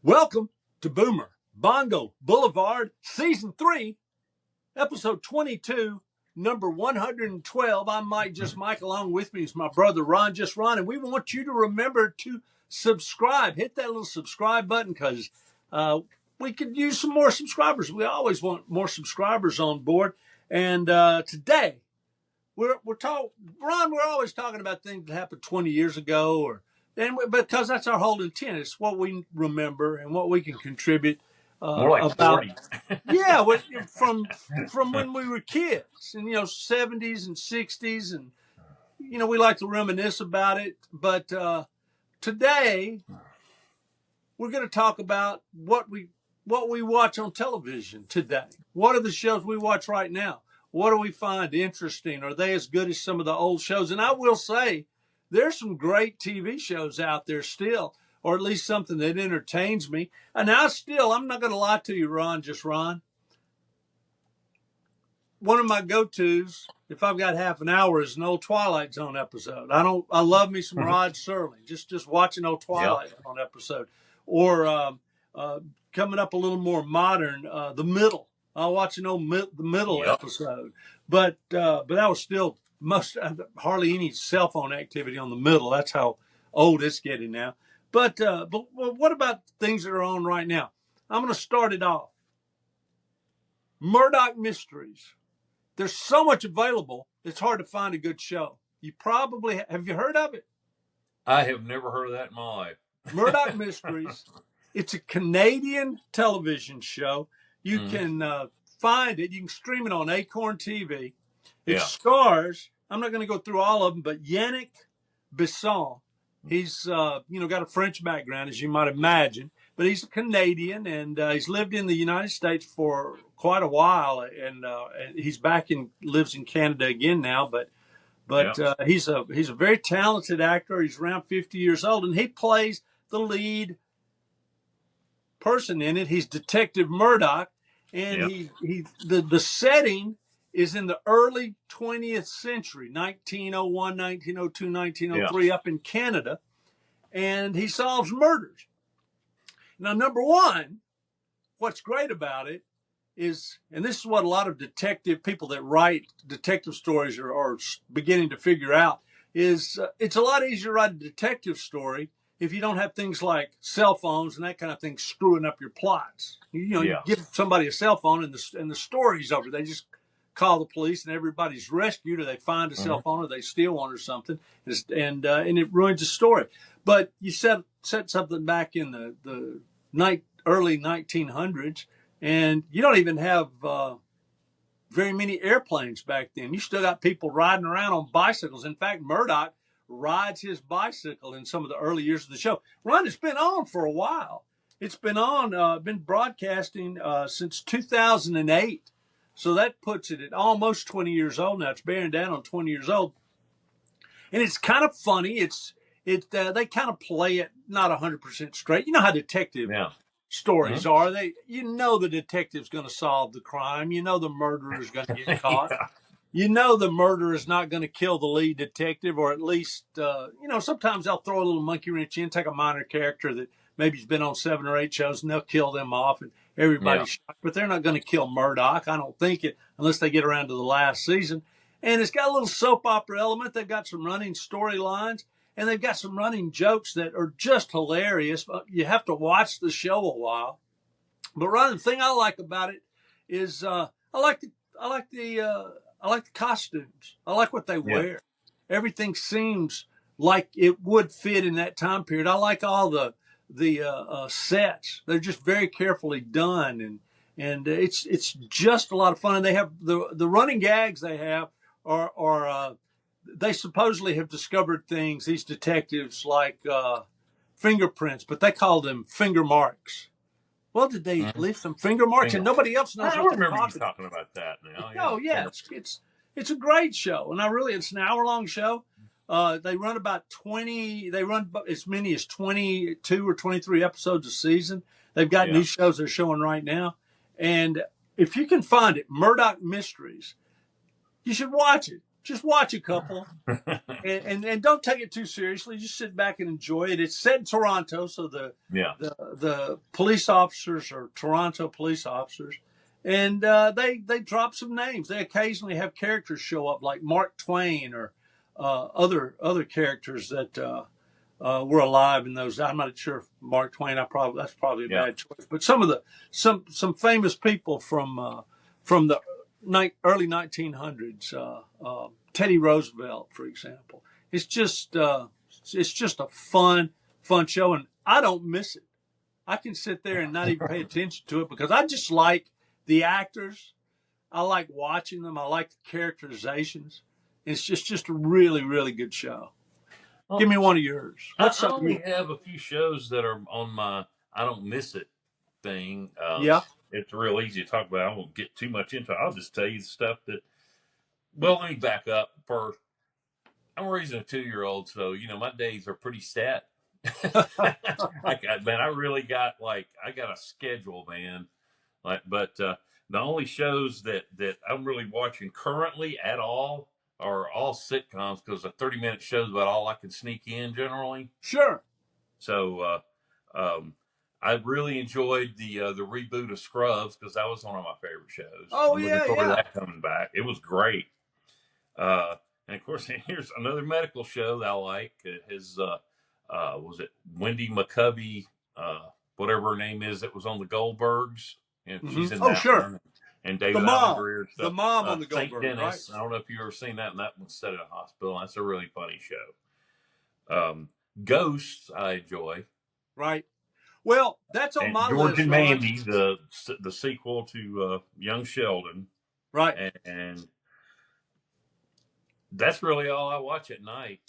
Welcome to Boomer Bongo Boulevard, Season 3, Episode 22, number 112. I'm Mike, along with me is my brother Ron, and we want you to remember to subscribe. Hit that little subscribe button because we could use some more subscribers. We always want more subscribers on board. And today, we're always talking about things that happened 20 years ago, because that's our whole intent. It's what we remember and what we can contribute More like about. 40. Yeah, from when we were kids, and 70s and 60s, and we like to reminisce about it. But today we're going to talk about what we watch on television today. What are the shows we watch right now? What do we find interesting? Are they as good as some of the old shows? And I will say, there's some great TV shows out there still, or at least something that entertains me. And I'm not going to lie to you, Ron. One of my go-tos, if I've got half an hour, is an old Twilight Zone episode. I love me some Rod Serling. Just watching old Twilight Zone episode, or coming up a little more modern, The Middle. I'll watch an old The Middle episode, but that was still hardly any cell phone activity on The Middle. That's how old it's getting now. But what about things that are on right now? I'm going to start it off. Murdoch Mysteries. There's so much available, it's hard to find a good show. Have you heard of it? I have never heard of that in my life. Murdoch Mysteries. It's a Canadian television show. You can find it. You can stream it on Acorn TV. It stars, I'm not going to go through all of them, but Yannick Bisson. He's, got a French background, as you might imagine, but he's a Canadian, and he's lived in the United States for quite a while, and he's lives in Canada again now, but he's a very talented actor. He's around 50 years old, and he plays the lead person in it. He's Detective Murdoch, and the setting is in the early 20th century, 1901, 1902, 1903, up in Canada, and he solves murders. Now, number one, what's great about it is, and this is what a lot of detective people that write detective stories are beginning to figure out, is it's a lot easier to write a detective story if you don't have things like cell phones and that kind of thing screwing up your plots. You give somebody a cell phone and the story's over. They just call the police and everybody's rescued, or they find a cell phone, or they steal one or something, and it ruins the story. But you set something back in the early 1900s, and you don't even have very many airplanes back then. You still got people riding around on bicycles. In fact, Murdoch rides his bicycle in some of the early years of the show. Ron, it's been on for a while. It's been been broadcasting since 2008. So that puts it at almost 20 years old now. It's bearing down on 20 years old. And it's kind of funny. They kind of play it not 100% straight. You know how detective stories are. The detective's going to solve the crime. The murderer's going to get caught. The murderer is not going to kill the lead detective, or at least, sometimes they'll throw a little monkey wrench in, take a minor character that maybe has been on 7 or 8 shows, and they'll kill them off, and everybody's shocked. But they're not going to kill Murdoch. I don't think it, unless they get around to the last season. And it's got a little soap opera element. They've got some running storylines, and they've got some running jokes that are just hilarious. You have to watch the show a while. But Ron, the thing I like about it is I like the costumes. I like what they wear. Everything seems like it would fit in that time period. I like all the sets. They're just very carefully done, and it's just a lot of fun. And they have the running gags they have are they supposedly have discovered things, these detectives, like fingerprints, but they call them finger marks. Well, did they leave some finger marks? And nobody else knows what they're talking about that now. It's a great show, and it's an hour-long show. They run about 20. They run as many as 22 or 23 episodes a season. They've got new shows they're showing right now, and if you can find it, Murdoch Mysteries, you should watch it. just watch a couple. And don't take it too seriously. Just sit back and enjoy it. It's set in Toronto, so the police officers are Toronto police officers, and they drop some names. They occasionally have characters show up like Mark Twain or other characters that were alive in those. I'm not sure if Mark Twain. That's probably a bad choice, but some famous people from the early 1900s. Teddy Roosevelt, for example. It's just a fun show, and I don't miss it. I can sit there and not even pay attention to it because I just like the actors. I like watching them. I like the characterizations. It's just a really, really good show. Well, give me one of yours. I only have a few shows that are on my I don't miss it thing. It's real easy to talk about. I won't get too much into it. I'll just tell you the stuff that. Well, let me back up first. I'm raising a 2-year-old, so my days are pretty set. I really got I got a schedule, man. But the only shows that I'm really watching currently at all are all sitcoms because a 30-minute show is about all I can sneak in generally. Sure. So I really enjoyed the reboot of Scrubs because that was one of my favorite shows. Oh, I'm looking forward to that coming back. It was great. And of course, here's another medical show that I like. Was it Wendy McCubby, whatever her name is, that was on the Goldbergs? And she's in that one. And David Alan Grier stuff. The mom on the Goldbergs, St. Dennis. Right? I don't know if you've ever seen that, and that one's set in a hospital. That's a really funny show. Ghosts, I enjoy. Right. Well, that's on my list. George and Mandy, the sequel to Young Sheldon. Right. And that's really all I watch at night.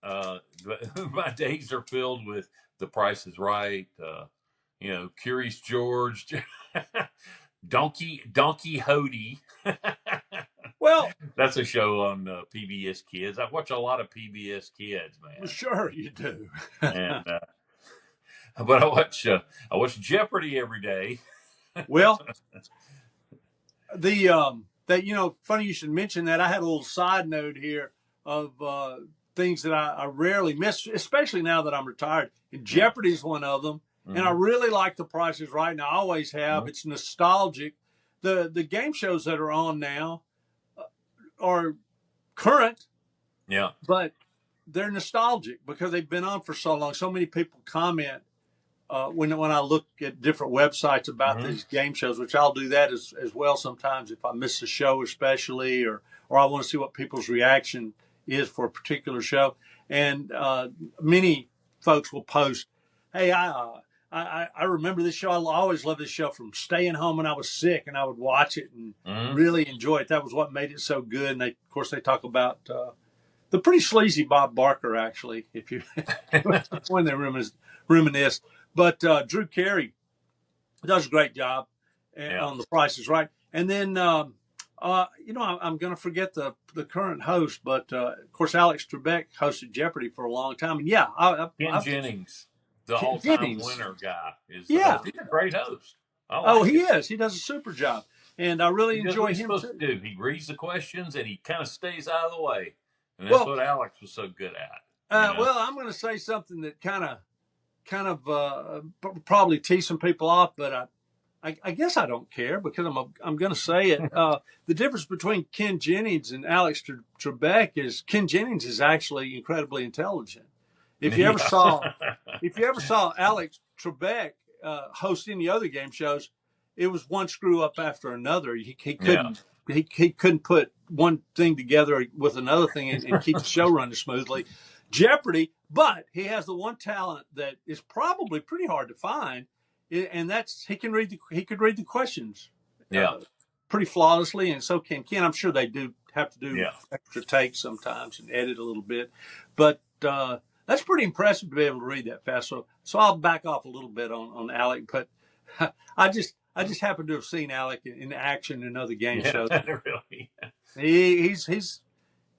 My days are filled with The Price is Right, Curious George, Donkey Hody. Well, that's a show on PBS Kids. I watch a lot of PBS Kids, man. Well, sure you do. And but I watch Jeopardy every day. Well, funny you should mention that. I had a little side note here of things that I rarely miss, especially now that I'm retired. And Jeopardy is one of them. Mm-hmm. And I really like The Price is Right, and I always have. Mm-hmm. It's nostalgic. The game shows that are on now are current. Yeah. But they're nostalgic because they've been on for so long. So many people comment when I look at different websites about these game shows, which I'll do that as well sometimes if I miss a show especially, or I want to see what people's reaction is for a particular show. And many folks will post, hey, I remember this show. I always loved this show from staying home when I was sick, and I would watch it and really enjoy it. That was what made it so good. And of course, they talk about the pretty sleazy Bob Barker, actually, if you when they reminisce. But Drew Carey does a great job on The Price is Right. And then, I'm going to forget the current host, but of course, Alex Trebek hosted Jeopardy for a long time. And Ken Jennings, the all-time winner guy, is he's a great host. He is. He does a super job, and I really enjoy him too. To do. He reads the questions and he kind of stays out of the way, and that's what Alex was so good at. Well, I'm going to say something that kind of probably tease some people off, but I guess I don't care because I'm going to say it. The difference between Ken Jennings and Alex Trebek is Ken Jennings is actually incredibly intelligent. If you ever saw Alex Trebek host any other game shows, it was one screw up after another. He couldn't put one thing together with another thing and keep the show running smoothly. Jeopardy, but he has the one talent that is probably pretty hard to find, and that's he could read the questions pretty flawlessly, and so can Ken. I'm sure they do have to do extra takes sometimes and edit a little bit, but that's pretty impressive to be able to read that fast. So I'll back off a little bit on Alec, but I just happen to have seen Alec in action in other game shows. Really?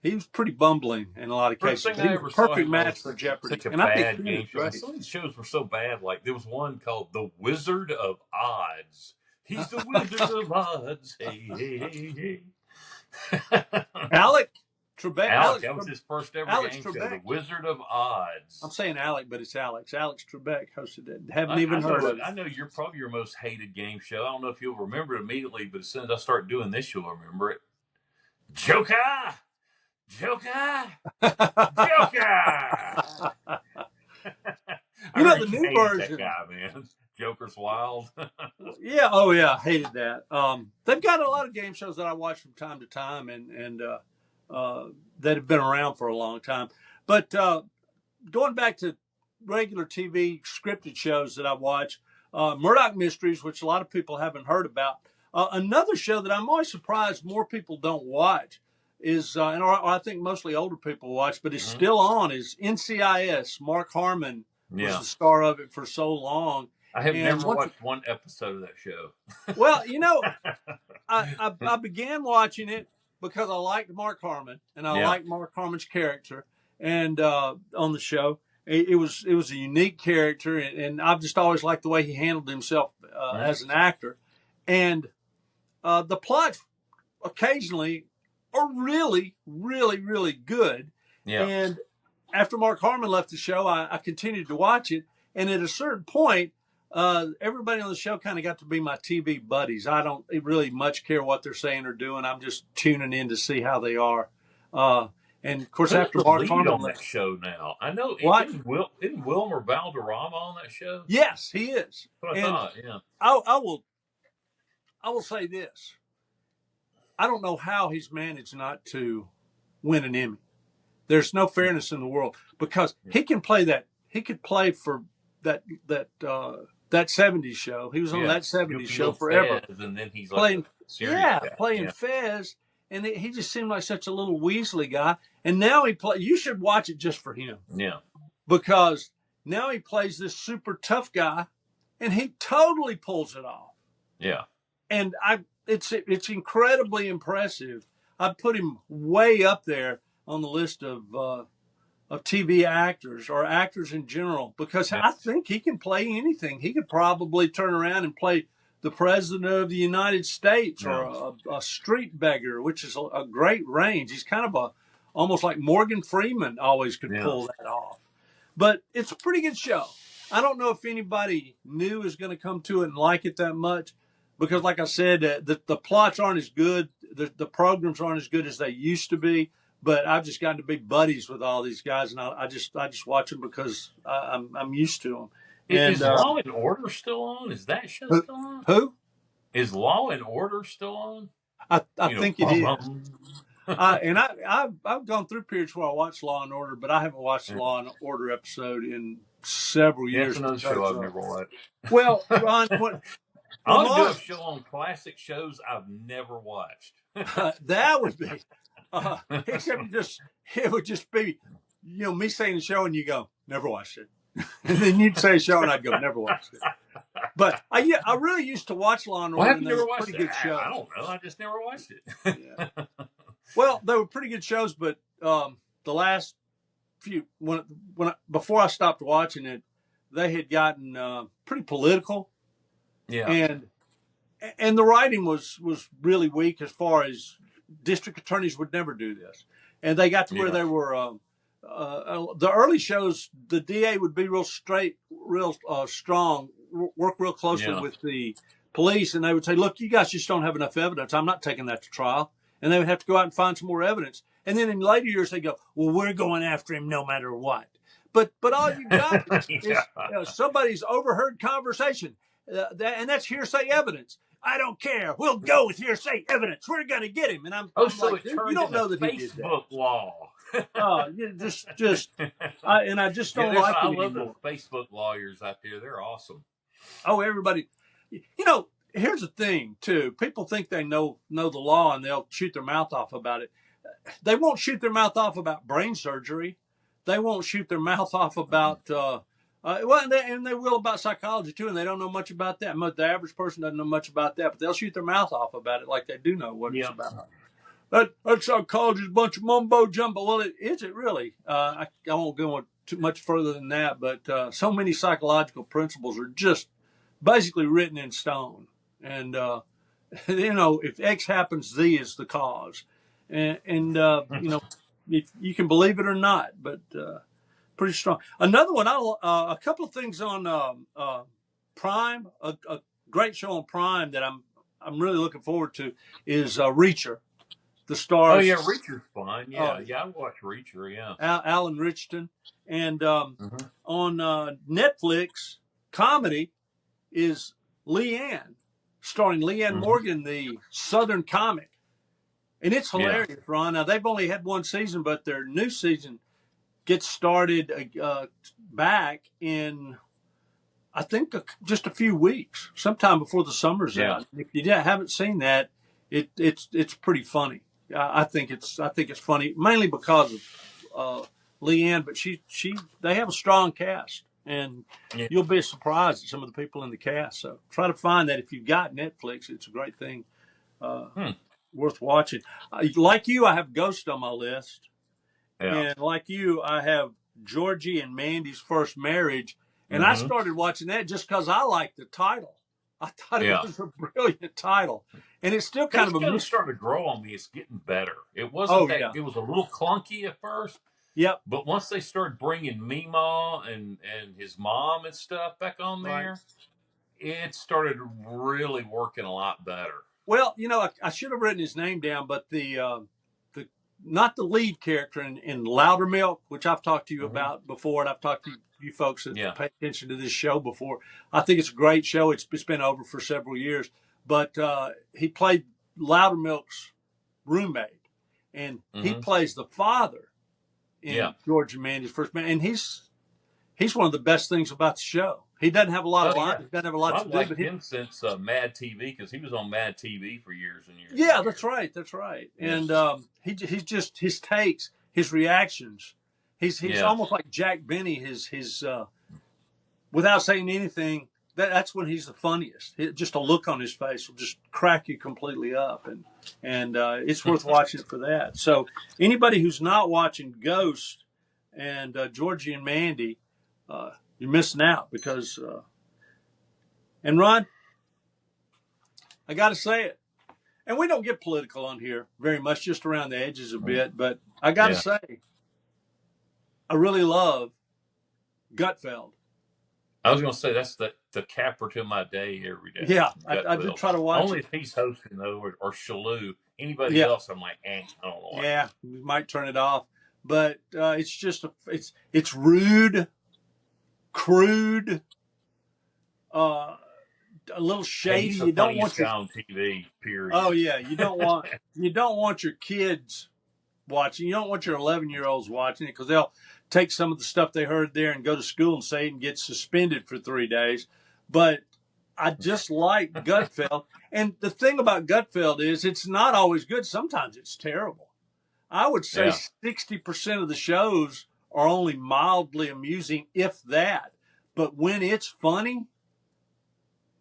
He's pretty bumbling in a lot of cases. He was a perfect match for Jeopardy. And I think game show. Some of these shows were so bad. Like there was one called The Wizard of Odds. He's the Wizard of Odds. Hey, hey, hey, hey. Alec Trebek. Alex, that was his first ever Alex game Trebek. show, The Wizard of Odds. I'm saying Alec, but it's Alex. Alex Trebek hosted it. Haven't even heard of it. I know you're probably your most hated game show. I don't know if you'll remember it immediately, but as soon as I start doing this, you'll remember it. Joker! Joker! Joker! You know, the new version. That guy, man. Joker's wild. Yeah. Oh, yeah. I hated that. They've got a lot of game shows that I watch from time to time and that have been around for a long time. But going back to regular TV scripted shows that I watch, Murdoch Mysteries, which a lot of people haven't heard about. Another show that I'm always surprised more people don't watch is, and I think mostly older people watch, but it's still on, is NCIS. Mark Harmon was the star of it for so long. I have never watched one episode of that show. Well, you know, I began watching it because I liked Mark Harmon and I liked Mark Harmon's character, and on the show, it was a unique character, and I've just always liked the way he handled himself as an actor, and the plots occasionally are really, really, really good. Yeah. And after Mark Harmon left the show, I continued to watch it, and at a certain point, everybody on the show kind of got to be my TV buddies. I don't really much care what they're saying or doing. I'm just tuning in to see how they are. And of course, after Mark Harmon on that show now, I know isn't Wilmer Valderrama on that show? Yes, he is. That's what I thought. Yeah, I will say this. I don't know how he's managed not to win an Emmy. There's no fairness in the world because he can play that. He could play for that 70s show. He was on that 70s show forever. Fez, and then he's playing Fez, and he just seemed like such a little Weasley guy. And now you should watch it just for him. Yeah. Because now he plays this super tough guy, and he totally pulls it off. Yeah. And it's incredibly impressive. I'd put him way up there on the list of TV actors or actors in general, because I think he can play anything. He could probably turn around and play the president of the United States or a street beggar, which is a great range. He's kind of almost like Morgan Freeman always could pull that off. But it's a pretty good show. I don't know if anybody new is going to come to it and like it that much, because like I said, the plots aren't as good. The programs aren't as good as they used to be. But I've just gotten to be buddies with all these guys, and I just watch them because I'm used to them. Is Law and Order still on? Is that show still on? Who? Is Law and Order still on? I think it is. And I've gone through periods where I watched Law and Order, but I haven't watched the Law and Order episode in several years. That's another show I've never watched. Well, Ron, I want to do a show on classic shows I've never watched. That would be. Except it would just be, me saying the show and you go, never watched it. And then you'd say a show and I'd go, never watched it. But I really used to watch Law and Order. Well, never watched it. Good shows. I don't know. I just never watched it. Yeah. Well, they were pretty good shows, but the last few, before I stopped watching it, they had gotten pretty political. Yeah. And the writing was really weak as far as district attorneys would never do this. And they got to where they were, the early shows, the DA would be real straight, real strong, work real closely with the police. And they would say, look, you guys just don't have enough evidence. I'm not taking that to trial. And they would have to go out and find some more evidence. And then in later years, they go, well, we're going after him no matter what. But all you got is somebody's overheard conversation. And that's hearsay evidence. I don't care. We'll go with hearsay evidence. We're going to get him. And I'm like, you don't know that he did that. Facebook law. I just don't like it anymore. I love those Facebook lawyers out there. They're awesome. Oh, everybody. Here's the thing, too. People think they know the law and they'll shoot their mouth off about it. They won't shoot their mouth off about brain surgery. They won't shoot their mouth off about and they will about psychology, too, and they don't know much about that. The average person doesn't know much about that, but they'll shoot their mouth off about it like they do know what it's about. That psychology is a bunch of mumbo-jumbo. Well, is it really? I won't go too much further than that, but so many psychological principles are just basically written in stone. And, if X happens, Z is the cause. And if you can believe it or not, but pretty strong. Another one, a couple of things on Prime, a great show on Prime that I'm really looking forward to is Reacher. The stars. Oh yeah, Reacher's fun. Yeah, I watch Reacher. Yeah, Alan Richardson, and on Netflix comedy is Leanne, starring Leanne Morgan, the Southern comic, and it's hilarious. Ron, now they've only had one season, but their new season gets started back in, I think, just a few weeks, sometime before the summer's out. If you haven't seen that, it's pretty funny. I think it's funny, mainly because of Leanne, but they have a strong cast, and you'll be surprised at some of the people in the cast. So try to find that if you've got Netflix. It's a great thing, worth watching. Like you, I have Ghost on my list, and like you, I have Georgie and Mandy's First Marriage, and I started watching that just because I liked the title. I thought it was a brilliant title. And it's still kind of a starting to grow on me. It's getting better. It wasn't it was a little clunky at first. Yep. But once they started bringing Meemaw and his mom and stuff back on there, it started really working a lot better. Well, I should have written his name down, but the not the lead character in Loudermilk, which I've talked to you about before, and I've talked to you folks that pay attention to this show before. I think it's a great show. It's been over for several years. But he played Loudermilk's roommate, and he plays the father in George and Mandy's First Marriage. And he's one of the best things about the show. He doesn't have a lot of lines. He doesn't have a lot to do. I've liked him since Mad TV, because he was on Mad TV for years and years. Yeah, that's right. That's right. Yes. And he's just, his takes, his reactions. He's almost like Jack Benny. His without saying anything. That's when he's the funniest. Just a look on his face will just crack you completely up, and it's worth watching for that. So anybody who's not watching Ghost and Georgie and Mandy, you're missing out because. And Ron, I got to say it, and we don't get political on here very much, just around the edges a bit. But I got to say, I really love Gutfeld. I was going to say that's the capper to my day every day. Yeah, I do try to watch. Only if he's hosting though, or Shalou. Anybody else, I'm like, I don't know. Yeah, we might turn it off. But it's just it's rude, crude, a little shady. You don't want your on TV. Period. Oh yeah, you don't want your kids watching. You don't want your 11-year-olds watching it, because they'll take some of the stuff they heard there and go to school and say it and get suspended for 3 days. But I just like Gutfeld. And the thing about Gutfeld is it's not always good. Sometimes it's terrible. I would say 60% of the shows are only mildly amusing, if that. But when it's funny,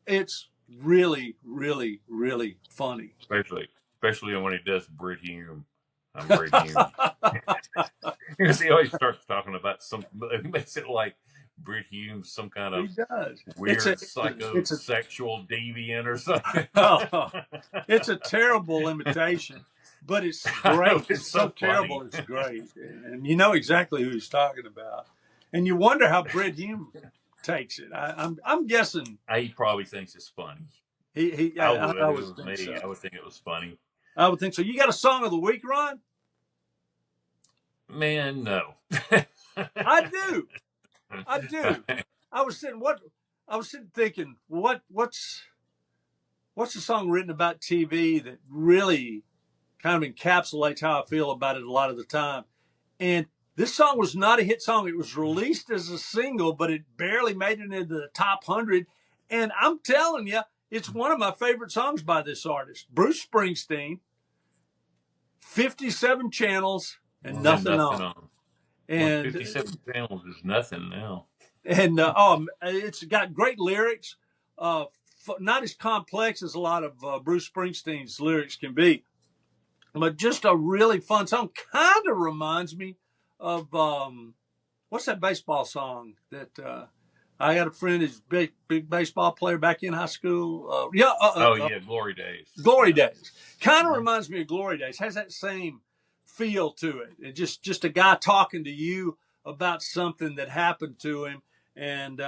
it's really, really, really funny. Especially when he does Brit Hume. I'm Brit Hume. Because he always starts talking about he makes it like Brit Hume's some kind of weird psychosexual deviant or something. It's a terrible imitation, but it's great. It's so terrible, it's great. And you know exactly who he's talking about. And you wonder how Brit Hume takes it. I'm guessing. He probably thinks it's funny. I would think so. I would think it was funny. I would think so. You got a song of the week, Ron? Man, no. I do. I was sitting thinking, what's the song written about TV that really kind of encapsulates how I feel about it a lot of the time? And this song was not a hit song. It was released as a single, but it barely made it into the top 100. And I'm telling you, it's one of my favorite songs by this artist, Bruce Springsteen. 57 channels and nothing on. And 57 channels is nothing now. And it's got great lyrics. Not as complex as a lot of Bruce Springsteen's lyrics can be, but just a really fun song. Kind of reminds me of what's that baseball song that I had a friend who's big baseball player back in high school. Glory Days. Glory Days. Kind of reminds me of Glory Days. Has that same feel to it. And just a guy talking to you about something that happened to him. And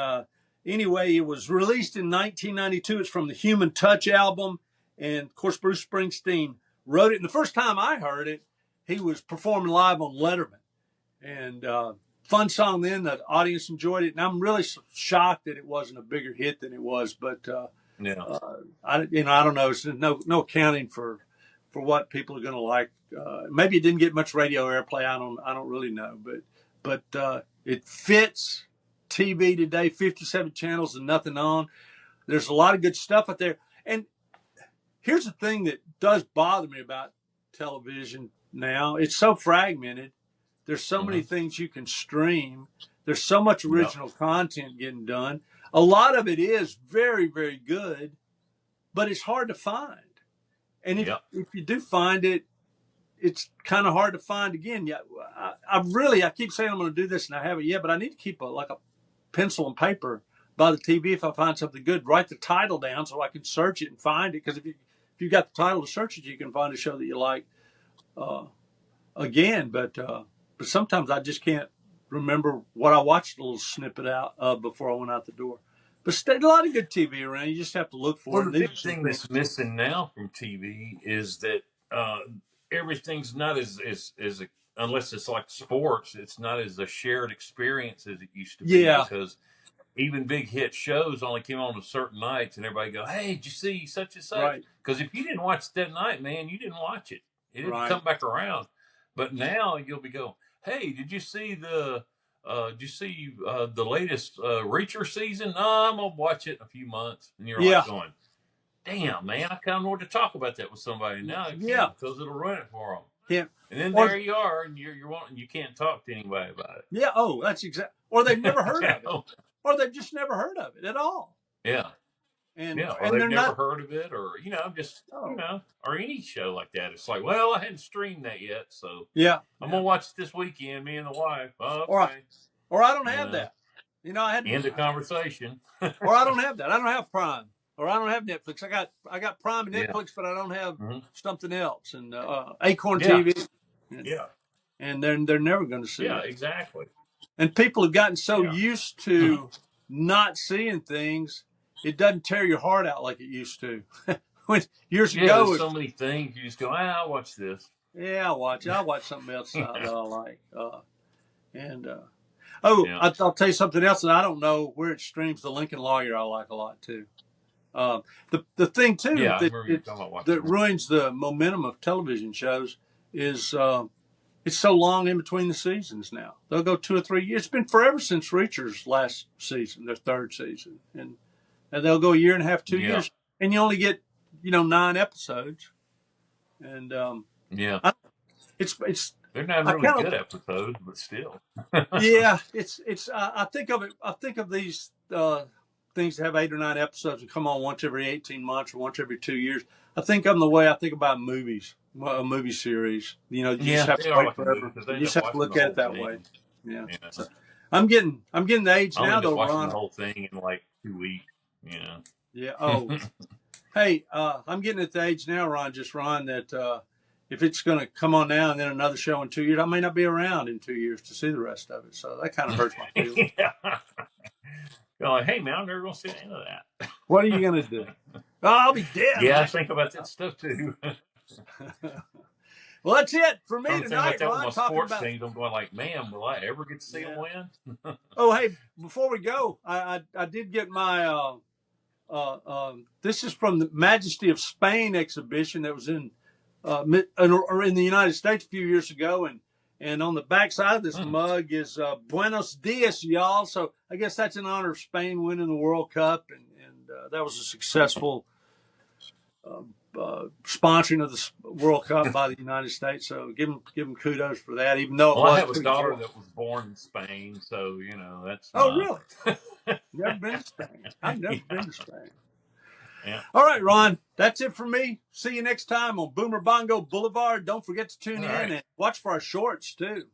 anyway, it was released in 1992. It's from the Human Touch album. And, of course, Bruce Springsteen wrote it. And the first time I heard it, he was performing live on Letterman. And fun song then. The audience enjoyed it. And I'm really shocked that it wasn't a bigger hit than it was. But, I don't know. There's no accounting for what people are going to like. Maybe it didn't get much radio airplay. I don't really know. But it fits TV today, 57 channels and nothing on. There's a lot of good stuff out there. And here's the thing that does bother me about television now. It's so fragmented. There's so many things you can stream. There's so much original content getting done. A lot of it is very, very good, but it's hard to find. And if you do find it, it's kind of hard to find again. Yeah, I keep saying I'm going to do this, and I haven't yet, but I need to keep a pencil and paper by the TV. If I find something good, write the title down so I can search it and find it. Because if you got the title to search it, you can find a show that you like again. But sometimes I just can't remember what I watched a little snippet out of before I went out the door. But a lot of good TV around. You just have to look for it. The big thing that's missing now from TV is that everything's not as unless it's like sports, it's not as a shared experience as it used to be. Yeah. Because even big hit shows only came on certain nights, and everybody go, "Hey, did you see such and such?" Right. Because if you didn't watch that night, man, you didn't watch it. It didn't come back around. But now you'll be going, "Hey, did you see the latest Reacher season?" No, I'm gonna watch it in a few months. And you're like going, "Damn, man, I kind of know what to talk about that with somebody now." Because it'll ruin it for them. Yeah. And then there you are, and you can't talk to anybody about it. Yeah. Oh, that's exactly. Or they've never heard of it, or they've just never heard of it at all. Yeah. And or they've never heard of it, or or any show like that. It's like, well, I hadn't streamed that yet, so I'm gonna watch it this weekend. Me and the wife. Oh, okay. Or I don't have that. I had end the conversation. Or I don't have that. I don't have Prime. Or I don't have Netflix. I got Prime and Netflix, but I don't have something else. And Acorn TV. And they're never going to see it. Yeah, exactly. And people have gotten so used to not seeing things, it doesn't tear your heart out like it used to. Years ago, there's so many things you just go, I'll watch this. Yeah, I'll watch it. I'll watch something else that I like. I'll tell you something else that I don't know where it streams. The Lincoln Lawyer I like a lot too. The thing too that ruins the momentum of television shows is it's so long in between the seasons now. They'll go 2 or 3 years. It's been forever since Reacher's last season, their third season, and they'll go 1.5 years, 2 years, and you only get 9 episodes. And it's they're not really good episodes, but still. It's I think of these things that have 8 or 9 episodes and come on once every 18 months or once every 2 years. I think of them the way I think about movies, a movie series. You just have to wait forever. You just have to look at it that way. Yeah. So I'm getting the age now though, Ron. The whole thing in like 2 weeks. Yeah. Oh. Hey, I'm getting at the age now, Ron, that if it's going to come on now and then another show in 2 years, I may not be around in 2 years to see the rest of it. So that kind of hurts my feelings. You're like, hey, man, I'm never going to see the end of that. What are you going to do? Oh, I'll be dead. Yeah, man. I think about that stuff too. Well, that's it for me tonight, Ron. With my sports teams, I'm going like, man, will I ever get to see them win? Oh, hey, before we go, I did get my this is from the Majesty of Spain exhibition that was in the United States a few years ago, and on the back side of this mug is Buenos Dias, y'all. So I guess that's in honor of Spain winning the World Cup, and that was a successful sponsoring of the World Cup by the United States. So give them kudos for that, even though I have a daughter that was born in Spain, so that's. Oh, really? Never been to Spain. I've never been to Spain. Yeah. All right, Ron, that's it for me. See you next time on Boomer Bongo Boulevard. Don't forget to tune in and watch for our shorts too.